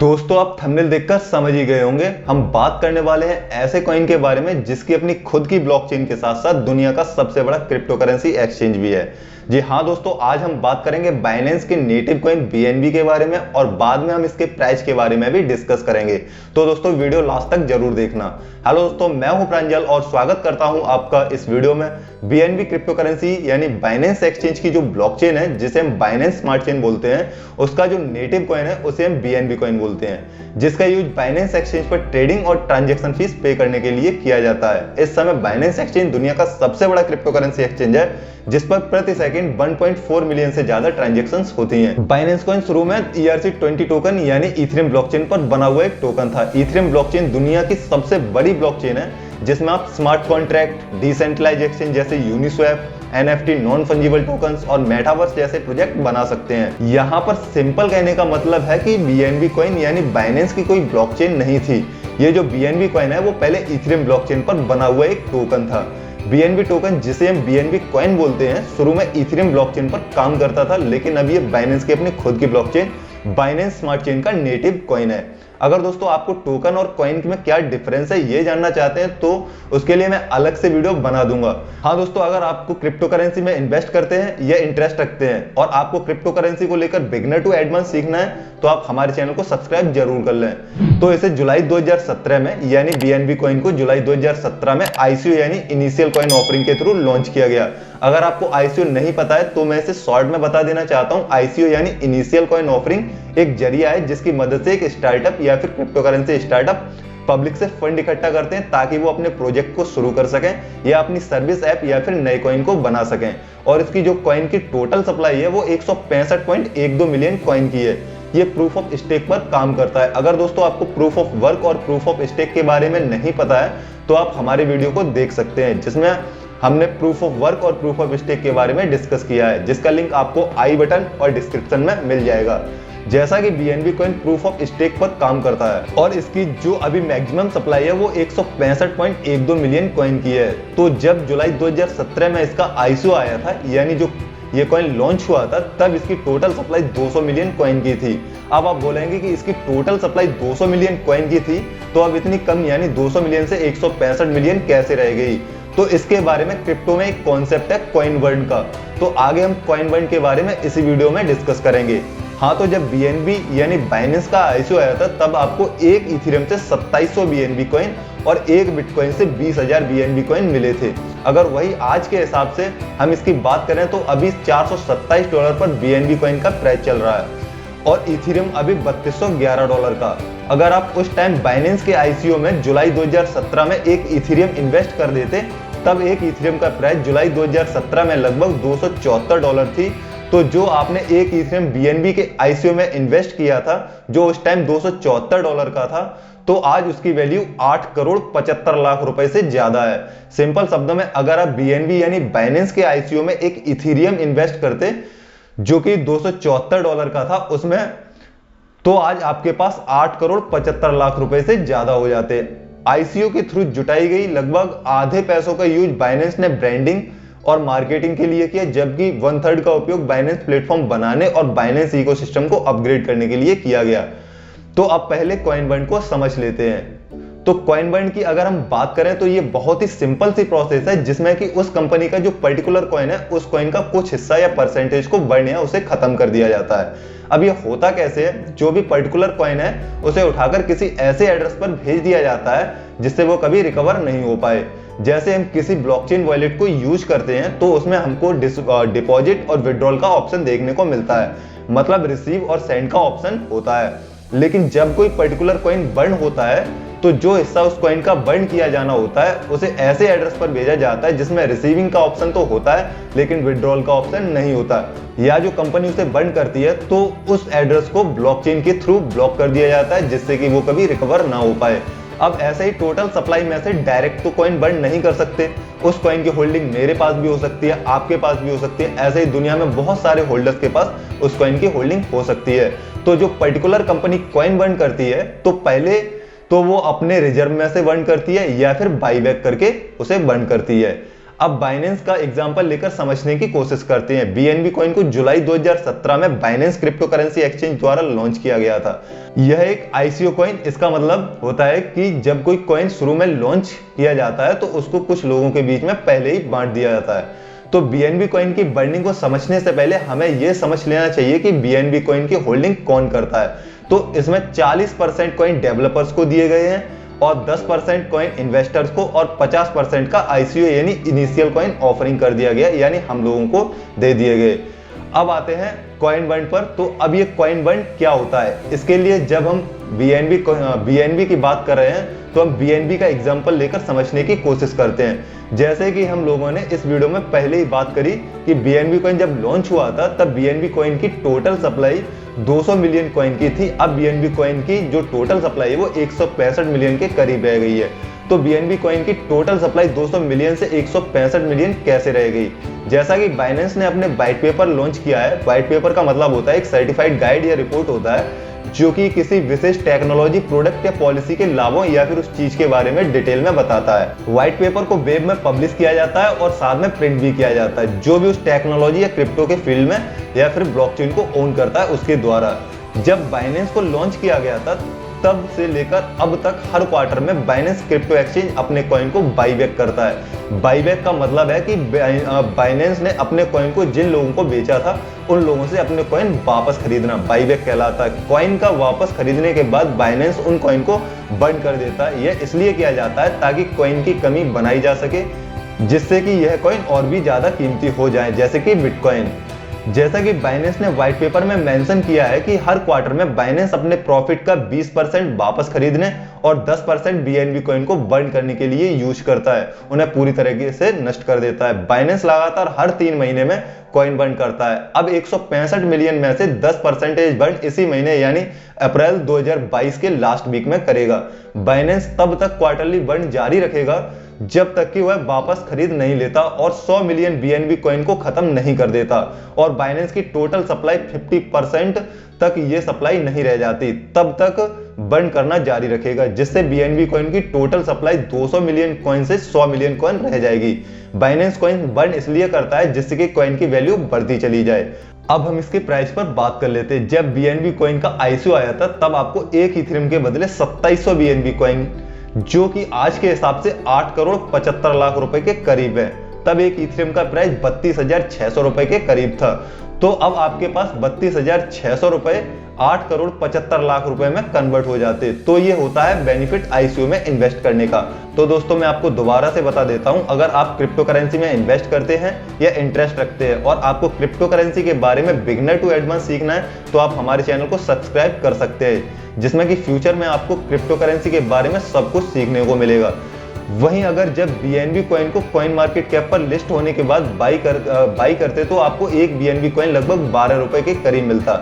दोस्तों आप थंबनेल देखकर समझ ही गए होंगे, हम बात करने वाले हैं ऐसे कॉइन के बारे में जिसकी अपनी खुद की ब्लॉकचेन के साथ साथ दुनिया का सबसे बड़ा क्रिप्टो करेंसी एक्सचेंज भी है। जी हाँ दोस्तों, आज हम बात करेंगे बाइनेंस के नेटिव कॉइन BNB के बारे में और बाद में हम इसके प्राइस के बारे में भी डिस्कस करेंगे। तो दोस्तों वीडियो लास्ट तक जरूर देखना। हेलो दोस्तों, मैं हूं प्रांजल और स्वागत करता हूं आपका इस वीडियो में। BNB क्रिप्टो करेंसी यानी बाइनेंस एक्सचेंज की जो ब्लॉकचेन है जिसे हम बाइनेंस स्मार्ट चेन बोलते हैं, उसका जो नेटिव कॉइन है उसे हम BNB कॉइन बोलते हैं, जिसका यूज बाइनेंस एक्सचेंज पर ट्रेडिंग और ट्रांजैक्शन फीस पे करने के लिए किया जाता है। इस समय बाइनेंस एक्सचेंज दुनिया का सबसे बड़ा क्रिप्टो करेंसी एक्सचेंज है जिस पर प्रति सेकंड 1.4 मिलियन से ज्यादा ट्रांजैक्शंस होती हैं। बाइनेंस कॉइन शुरू में ERC-20 टोकन यानी इथेरियम ब्लॉकचेन पर बना हुआ एक टोकन था। इथेरियम ब्लॉकचेन दुनिया की सबसे बड़ी ब्लॉकचेन है जिसमें आप स्मार्ट कॉन्ट्रैक्ट, डिसेंट्रलाइज एक्सचेंज जैसे Uniswap, NFT, non fungible tokens और मेटावर्स जैसे प्रोजेक्ट बना सकते हैं। यहाँ पर सिंपल कहने का मतलब है कि BNB कॉइन यानी बाइनेंस की कोई ब्लॉकचेन नहीं थी। ये जो BNB कॉइन है वो पहले इथेरियम ब्लॉकचेन पर बना हुआ एक टोकन था। BNB टोकन जिसे हम BNB कॉइन बोलते हैं शुरू में इथेरियम ब्लॉकचेन पर काम करता था, लेकिन अब ये बाइनेंस की अपनी खुद की ब्लॉकचेन बाइनेंस स्मार्ट चेन का नेटिव कॉइन है। अगर दोस्तों आपको टोकन और कॉइन में क्या डिफरेंस है ये जानना चाहते हैं तो उसके लिए मैं अलग से वीडियो बना दूंगा। हाँ दोस्तों, अगर आपको क्रिप्टो करेंसी में इन्वेस्ट करते हैं या इंटरेस्ट रखते हैं और आपको क्रिप्टो करेंसी को लेकर बिगिनर टू एडवांस सीखना है तो आप हमारे चैनल को सब्सक्राइब जरूर कर लें। तो इसे जुलाई 2017 में यानी BNB कॉइन को जुलाई 2017 में ICO यानी इनिशियल कॉइन ऑफरिंग के थ्रू लॉन्च किया गया। अगर आपको ICO नहीं पता है तो मैं इसे शॉर्ट में बता देना चाहता हूँ। ICO यानी इनिशियल कॉइन ऑफरिंग एक जरिया है जिसकी मदद से एक स्टार्टअप या फिर क्रिप्टो करेंसी स्टार्टअप पब्लिक से फंड इकट्ठा करते हैं ताकि वो अपने प्रोजेक्ट को शुरू कर सकें या अपनी सर्विस ऐप या फिर नए कॉइन को बना सकें। और इसकी जो कॉइन की टोटल सप्लाई है वो 165.12 मिलियन कॉइन की है। ये प्रूफ ऑफ स्टेक पर काम करता है। अगर दोस्तों आपको प्रूफ ऑफ वर्क और प्रूफ ऑफ स्टेक के बारे में नहीं पता है तो आप हमारे वीडियो को देख सकते हैं जिसमें हमने प्रूफ ऑफ वर्क और प्रूफ ऑफ स्टेक के बारे में डिस्कस किया है, जिसका लिंक आपको आई बटन और डिस्क्रिप्शन में मिल जाएगा। जैसा कि BNB coin proof of stake पर काम करता है और इसकी जो अभी मैक्सिमम सप्लाई है वो 165.12 मिलियन कॉइन की है। तो जब जुलाई 2017 में इसका ICO आया था यानी जो ये कॉइन लॉन्च हुआ था तब इसकी टोटल सप्लाई 200 मिलियन कॉइन की थी। अब आप बोलेंगे कि इसकी टोटल सप्लाई 200 मिलियन कॉइन की थी तो अब इतनी कम यानी 200 मिलियन से 165 मिलियन कैसे रह गई। तो इसके बारे में क्रिप्टो में एक कॉन्सेप्ट है कॉइन बर्न का, तो आगे हम कॉइन बर्न के बारे में इसी वीडियो में डिस्कस करेंगे। हाँ, तो जब BNB यानी बाइनेंस का ICO आया था तब आपको एक इथेरियम से 2700 BNB कॉइन और एक बिटकॉइन से 20,000 BNB कॉइन मिले थे। अगर वही आज के हिसाब से हम इसकी बात करें तो अभी $427 पर BNB कॉइन का प्राइस चल रहा है और इथेरियम अभी $3211 का। अगर आप उस टाइम बाइनेंस के ICO में जुलाई 2017 में एक इथेरियम इन्वेस्ट कर देते तब एक इथेरियम का प्राइस जुलाई 2017 में लगभग $274 थी। तो जो आपने एक इथेरियम BNB के ICO में इन्वेस्ट किया था जो उस टाइम $274 का था, तो आज उसकी वैल्यू 8 करोड़ 75 लाख रुपए से ज्यादा है। सिंपल शब्दों में अगर आप BNB यानी बाइनेंस के ICO में एक इथेरियम इन्वेस्ट करते जो कि $274 का था उसमें, तो आज आपके पास 8 करोड़ 75 लाख रुपए से ज्यादा हो जाते। ICO के थ्रू जुटाई गई लगभग आधे पैसों का यूज बाइनेंस ने ब्रांडिंग और मार्केटिंग के लिए किया, जबकि 1/3 का उपयोग बाइनेंस प्लेटफॉर्म बनाने और बाइनेंस इकोसिस्टम को अपग्रेड करने के लिए किया गया। तो अब पहले कॉइन बर्न को समझ लेते हैं। तो कॉइन बर्न की अगर हम बात करें तो ये बहुत ही सिंपल सी प्रोसेस है जिसमें कि उस कंपनी का जो पर्टिकुलर कॉइन है उस कॉइन का कुछ हिस्सा या परसेंटेज को बर्न या उसे खत्म कर दिया जाता है। अब ये होता कैसे है, जो भी पर्टिकुलर कॉइन है उसे उठाकर किसी ऐसे एड्रेस पर भेज दिया जाता है जिससे वो कभी रिकवर नहीं हो पाए। जैसे हम किसी ब्लॉकचेन वॉलेट को यूज करते हैं तो उसमें हमको डिपॉजिट और विड्रॉल का ऑप्शन देखने को मिलता है, मतलब रिसीव और सेंड का ऑप्शन होता है। लेकिन जब कोई पर्टिकुलर कॉइन बर्न होता है तो जो हिस्सा उस कॉइन का बर्न किया जाना होता है उसे ऐसे एड्रेस पर भेजा जाता है जिसमें रिसीविंग का ऑप्शन तो होता है लेकिन विड्रॉल का ऑप्शन नहीं होता, या जो कंपनी उसे बर्न करती है तो उस एड्रेस को ब्लॉकचेन के थ्रू ब्लॉक कर दिया जाता है जिससे कि वो कभी रिकवर ना हो पाए। अब ऐसे ही टोटल सप्लाई में से डायरेक्ट तो कॉइन बर्न नहीं कर सकते। उस कॉइन की होल्डिंग मेरे पास भी हो सकती है, आपके पास भी हो सकती है, ऐसे ही दुनिया में बहुत सारे होल्डर्स के पास उस कॉइन की होल्डिंग हो सकती है। तो जो पर्टिकुलर कंपनी कॉइन बर्न करती है तो पहले तो वो अपने रिजर्व में से बर्न करती है या फिर बाईबैक करके उसे बर्न करती है। अब बाइनेंस का एग्जांपल लेकर समझने की कोशिश करते हैं। बीएनबी कॉइन को जुलाई 2017 में बाइनेंस क्रिप्टो करेंसी एक्सचेंज द्वारा लॉन्च किया गया था। यह एक आईसीओ कॉइन, इसका मतलब होता है कि जब कोई कॉइन शुरू में लॉन्च किया जाता है तो उसको कुछ लोगों के बीच में पहले ही बांट दिया जाता है। तो बीएनबी कॉइन की बर्निंग को समझने से पहले हमें यह समझ लेना चाहिए कि बीएनबी कॉइन की होल्डिंग कौन करता है। तो इसमें 40% कॉइन डेवलपर्स को दिए गए हैं और 10% कॉइन इन्वेस्टर्स को और 50% का आईसीओ यानी इनिशियल कॉइन ऑफरिंग कर दिया गया, यानी हम लोगों को दे दिए गए। अब आते हैं कॉइन बंड पर। तो अब ये कॉइन बंड क्या होता है, इसके लिए जब हम बीएनबी की बात कर रहे हैं तो हम बीएनबी का एग्जांपल लेकर समझने की कोशिश करते हैं। जैसे कि हम लोगों ने इस वीडियो में पहले ही बात करी कि बीएनबी कॉइन जब लॉन्च हुआ था तब बीएनबी कॉइन की टोटल सप्लाई 200 मिलियन कॉइन की थी। अब बीएनबी कॉइन की जो टोटल सप्लाई है वो 165 मिलियन के करीब रह गई है। तो बीएनबी कॉइन की टोटल सप्लाई 200 मिलियन से 165 मिलियन कैसे रह गई? जैसा कि बाइनेंस ने अपने व्हाइट पेपर लॉन्च किया है। व्हाइट पेपर का मतलब होता है एक सर्टिफाइड गाइड या रिपोर्ट होता है जो कि किसी विशेष टेक्नोलॉजी, प्रोडक्ट या पॉलिसी के लाभों या फिर उस चीज के बारे में डिटेल में बताता है। व्हाइट पेपर को वेब में पब्लिश किया जाता है और साथ में प्रिंट भी किया जाता है जो भी उस टेक्नोलॉजी या क्रिप्टो के फील्ड में या फिर ब्लॉकचेन को ओन करता है उसके द्वारा। जब बाइनेंस को लॉन्च किया गया था तब से लेकर अब तक हर क्वार्टर में बाइनेंस क्रिप्टो एक्सचेंज अपने कॉइन को बाईबैक करता है। बाईबैक का मतलब है कि बाइनेंस ने अपने कॉइन को जिन लोगों को बेचा था उन लोगों से अपने कॉइन वापस खरीदना बाईबैक कहलाता है। कॉइन का वापस खरीदने के बाद बाइनेंस उन कॉइन को बंद कर देता है। यह इसलिए किया जाता है ताकि कॉइन की कमी बनाई जा सके, जिससे कि यह कॉइन और भी ज्यादा कीमती हो जाए, जैसे कि बिटकॉइन। जैसा कि बाइनेंस ने व्हाइट पेपर में मेंशन किया है कि हर क्वार्टर में बाइनेंस अपने प्रॉफिट का 20% वापस खरीदने और 10% बीएनबी कॉइन को बर्न करने के लिए यूज करता है, उन्हें पूरी तरीके से नष्ट कर देता है। बाइनेंस लगातार हर 3 महीने में कॉइन बर्न करता है। अब 165 मिलियन में से 10% बर्न इसी महीने यानी अप्रैल 2022 के लास्ट वीक में करेगा। बाइनेंस तब तक क्वार्टरली बर्न जारी रखेगा जब तक कि वह वापस खरीद नहीं लेता और 100 मिलियन बीएनबी कॉइन को खत्म नहीं कर देता और बाइनेंस की टोटल सप्लाई 50% तक ये सप्लाई नहीं रह जाती, तब तक बर्न करना जारी रखेगा, जिससे बीएनबी कॉइन की टोटल सप्लाई 200 मिलियन कॉइन से 100 मिलियन कॉइन रह जाएगी। बाइनेंस कॉइन बर्न इसलिए करता है जिससे कि कॉइन की वैल्यू बढ़ती चली जाए। अब हम इसके प्राइस पर बात कर लेते हैं। जब बीएनबी कॉइन का आईसीओ आया था तब आपको एक इथेरियम के बदले 2700 बीएनबी कॉइन, जो कि आज के हिसाब से 8 करोड़ 75 लाख रुपए के करीब है। तब एक इथेरियम का प्राइस 32,600 रुपए के करीब था। तो अब आपके पास 32,600 रुपए 8 करोड़ 75 लाख रुपए में कन्वर्ट हो जाते। तो ये होता है बेनिफिट आईसीओ में इन्वेस्ट करने का। तो दोस्तों मैं आपको दोबारा से बता देता हूं, अगर आप क्रिप्टो करेंसी में इन्वेस्ट करते हैं या इंटरेस्ट रखते हैं और आपको क्रिप्टो करेंसी के बारे में बिगिनर टू एडवांस सीखना है तो आप हमारे चैनल को सब्सक्राइब कर सकते हैं, जिसमें कि फ्यूचर में आपको क्रिप्टो करेंसी के बारे में सब कुछ सीखने को मिलेगा। वहीं अगर जब बीएनबी कॉइन को कॉइन मार्केट कैप पर लिस्ट होने के बाद बाई करते तो आपको एक बीएनबी कॉइन लगभग 12 रुपए के करीब मिलता।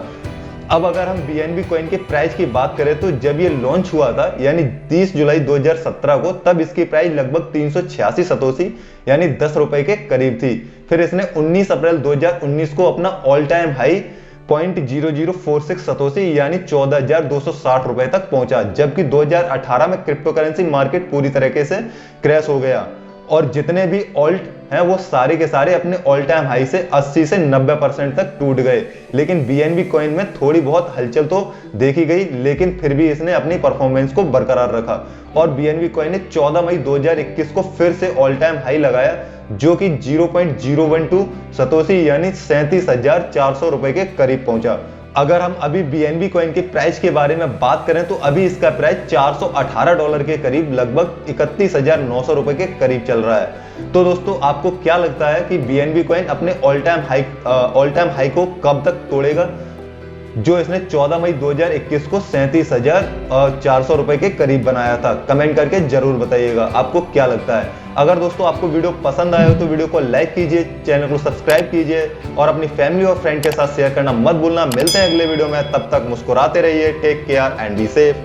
अब अगर हम बीएनबी कॉइन के प्राइस की बात करें तो जब ये लॉन्च हुआ था यानी 30 जुलाई 2017 को, तब इसकी प्राइस लगभग 386 सतोशी यानी 10 रुपए के करीब थी। फिर इसने 19 अप्रैल 2019 को अपना ऑल टाइम हाई 0.0046 सतोशी यानी 14,260 रुपए तक पहुंचा, जबकि 2018 में क्रिप्टो करेंसी मार्केट पूरी तरीके से क्रैश हो गया और जितने भी ऑल्ट हैं वो सारे के सारे अपने ऑल टाइम हाई से 80 से 90% तक टूट गए। लेकिन बीएनबी कॉइन में थोड़ी बहुत हलचल तो देखी गई, लेकिन फिर भी इसने अपनी परफॉर्मेंस को बरकरार रखा और बीएनबी कॉइन ने 14 मई 2021 को फिर से ऑल टाइम हाई लगाया, जो कि 0.012 सतोशी यानी 37,400 रुपए के करीब पहुंचा। अगर हम अभी बीएनबी कॉइन के प्राइस के बारे में बात करें तो अभी इसका प्राइस $418 के करीब लगभग 31,900 रुपए के करीब चल रहा है। तो दोस्तों आपको क्या लगता है कि बीएनबी कॉइन अपने ऑल टाइम हाई को कब तक तोड़ेगा, जो इसने 14 मई 2021 को 37,400 रुपए के करीब बनाया था? कमेंट करके जरूर बताइएगा आपको क्या लगता है। अगर दोस्तों आपको वीडियो पसंद आया हो तो वीडियो को लाइक कीजिए, चैनल को सब्सक्राइब कीजिए और अपनी फैमिली और फ्रेंड के साथ शेयर करना मत भूलना। मिलते हैं अगले वीडियो में, तब तक मुस्कुराते रहिए। Take care and be safe.